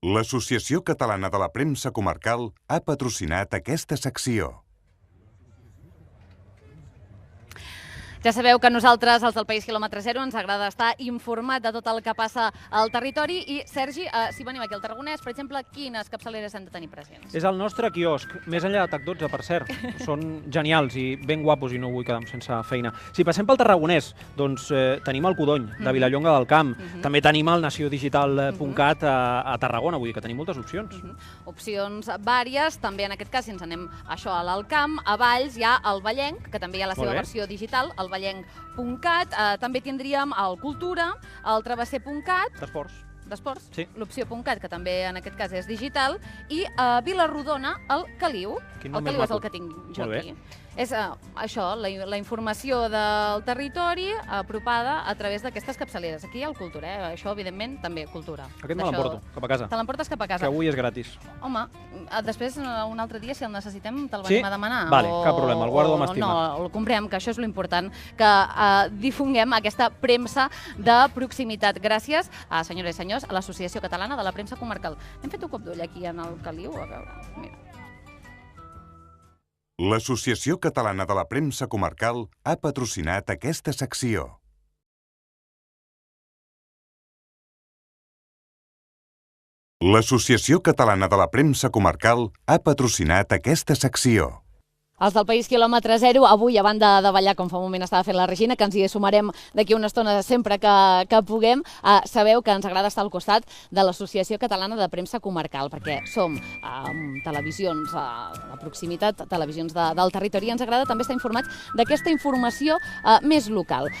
L'Associació Catalana de la Premsa Comarcal ha patrocinat aquesta secció. Ja sabeu que nosaltres, els del País Quilòmetre Zero, ens agrada estar informat de tot el que passa al territori. I, Sergi, si venim aquí al Tarragonès, per exemple, quines capçaleres hem de tenir presents? És el nostre quiosc, més enllà de TAC12, per cert. Són genials i ben guapos i no vull quedar sense feina. Si passem pel Tarragonès, doncs tenim el Codony, de Vilallonga del Camp. També tenim el naciodigital.cat a Tarragona, vull dir que tenim moltes opcions. Opcions vàries, també en aquest cas, si ens anem això a l'Alt Camp, a Valls hi ha el Vallenc, que també hi ha la seva versió digital, el vallenc.cat, també tindríem el Cultura, el travesser.cat, d'esports, l'opció .cat, que també en aquest cas és digital, i a Vilarrodona, el Caliu. El Caliu és el que tinc jo aquí. És això, la informació del territori apropada a través d'aquestes capçaleres. Aquí hi ha el Cultura, això evidentment també Cultura. Aquest me l'emporto, cap a casa. Te l'emportes cap a casa. Que avui és gratis. Home, després un altre dia, si el necessitem, te'l venim a demanar. Vale, cap problema, el guardo amb estima. No, el comprem, que això és l'important, que difonguem aquesta premsa de proximitat. Gràcies, senyores i senyors, a l'Associació Catalana de la Premsa Comarcal. Hem fet un cop d'ull aquí en el Caliu, a veure, mira. L'Associació Catalana de la Premsa Comarcal ha patrocinat aquesta secció. L'Associació Catalana de la Premsa Comarcal ha patrocinat aquesta secció. Els del País Quilòmetre Zero, avui, a banda de ballar, com fa un moment estava fent la Regina, que ens hi sumarem d'aquí una estona sempre que puguem, sabeu que ens agrada estar al costat de l'Associació Catalana de Premsa Comarcal, perquè som televisions de proximitat, televisions del territori, i ens agrada també estar informats d'aquesta informació més local.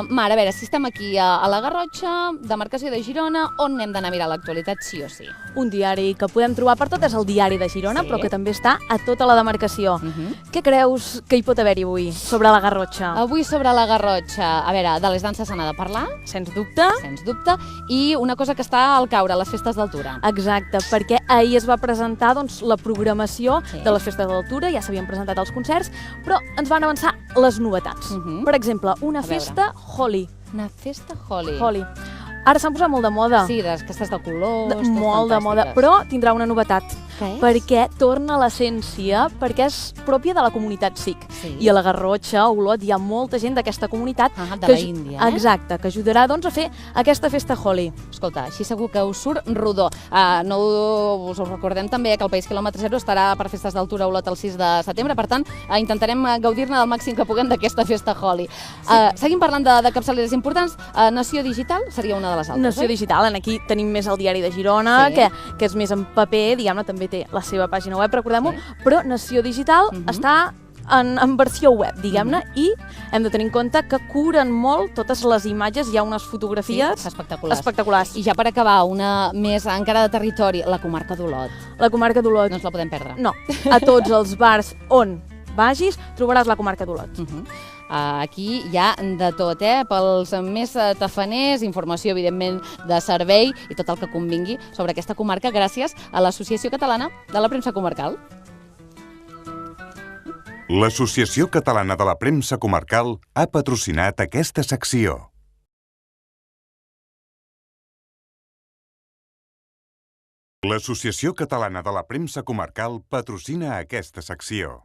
Mar, a veure, si estem aquí a la Garrotxa, demarcació de Girona, on hem d'anar a mirar l'actualitat, sí o sí? Un diari que podem trobar per tot és el Diari de Girona, però que també està a tota la demarcació. Què creus que hi pot haver-hi avui sobre la Garrotxa? Avui sobre la Garrotxa, a veure, de les danses se n'ha de parlar. Sens dubte. Sens dubte. I una cosa que està al caure, les festes d'altura. Exacte, perquè ahir es va presentar la programació de les festes d'altura, ja s'havien presentat els concerts, però ens van avançar les novetats. Per exemple, una festa Holi. Una festa Holi. Holi. Ara s'han posat molt de moda. Sí, d'aquestes de colors, molt de moda, però tindrà una novetat. Perquè torna l'essència, perquè és pròpia de la comunitat sikh. I a la Garrotxa, a Olot, hi ha molta gent d'aquesta comunitat. De la Índia, eh? Exacte, que ajudarà a fer aquesta festa Holi. Escolta, així segur que us surt rodó. No us ho recordem també que el País Quilòmetre Zero estarà per festes d'altura a Olot el 6 de setembre, per tant, intentarem gaudir-ne del màxim que puguem d'aquesta festa Holi. Seguim parlant de capçaleres importants. Nació Digital seria una de les altres. Nació Digital, aquí tenim més el Diari de Girona, que és més en paper, diguem-ne, també té la seva pàgina web, recordem-ho, però Nació Digital està en versió web, diguem-ne, i hem de tenir en compte que curen molt totes les imatges, hi ha unes fotografies espectaculars. I ja per acabar, una més encara de territori, la comarca d'Olot. La comarca d'Olot. No ens la podem perdre. No, a tots els bars on vagis trobaràs la comarca d'Olot. Aquí hi ha de tot, pels més tafaners, informació, evidentment, de servei i tot el que convingui sobre aquesta comarca gràcies a l'Associació Catalana de la Premsa Comarcal. L'Associació Catalana de la Premsa Comarcal ha patrocinat aquesta secció. L'Associació Catalana de la Premsa Comarcal patrocina aquesta secció.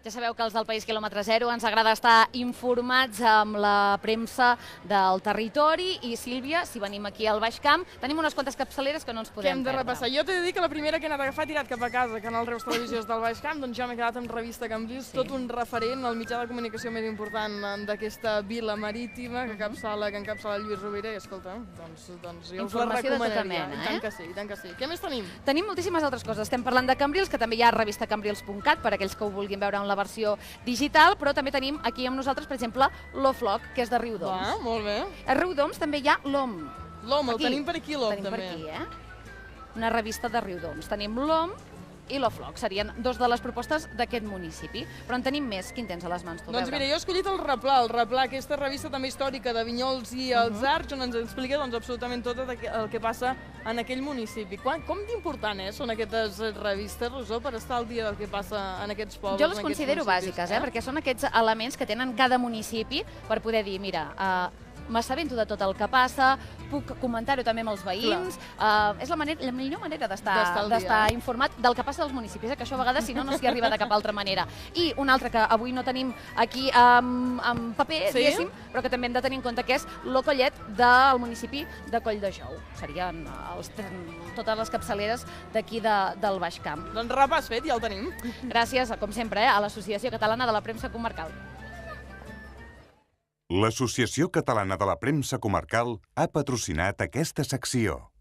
Ja sabeu que els del País Quilòmetre Zero ens agrada estar informats amb la premsa del territori i, Sílvia, si venim aquí al Baix Camp, tenim unes quantes capçaleres que no ens podem perdre. Que hem de repassar. Jo t'he de dir que la primera que he anat a agafar tirat cap a casa, Canal Reus Televisió del Baix Camp, doncs ja m'he quedat amb Revista Cambrils, tot un referent, el mitjà de comunicació més important d'aquesta vila marítima que encapçala Lluís Rovira, i escolta, doncs jo us la recomanaria. I tant que sí, i tant que sí. Què més tenim? Tenim moltíssimes altres coses. Estem parlant de Cambrils, que també hi ha revistacambrils.cat, per aquells que ho vulguin veure en la versió digital, però també tenim aquí amb nosaltres, per exemple, l'Ofloc, que és de Riudoms. Molt bé. A Riudoms també hi ha l'OM. L'OM, el tenim per aquí, l'OM, també. Tenim per aquí, Una revista de Riudoms. Tenim l'OM i l'Ofloc. Serien dos de les propostes d'aquest municipi. Però en tenim més. Quin tens a les mans, tu? Doncs mira, jo he escollit el Replà, aquesta revista també històrica de Vinyols i els Arcs, on ens explica absolutament tot el que passa en aquell municipi. Com d'important són aquestes revistes, Rosó, per estar al dia del que passa en aquests pobles? Jo les considero bàsiques, perquè són aquests elements que tenen cada municipi per poder dir, mira, m'assabento de tot el que passa, puc comentar-ho també amb els veïns, és la millor manera d'estar informat del que passa als municipis, que això a vegades, si no, no s'hi arriba de cap altra manera. I una altra que avui no tenim aquí en paper, diguéssim, però que també hem de tenir en compte, que és l'Ocollet del municipi de Colldejou. Serien totes les capçaleres d'aquí del Baix Camp. Doncs repàs fet, ja el tenim. Gràcies, com sempre, a l'Associació Catalana de la Premsa Comarcal. L'Associació Catalana de la Premsa Comarcal ha patrocinat aquesta secció.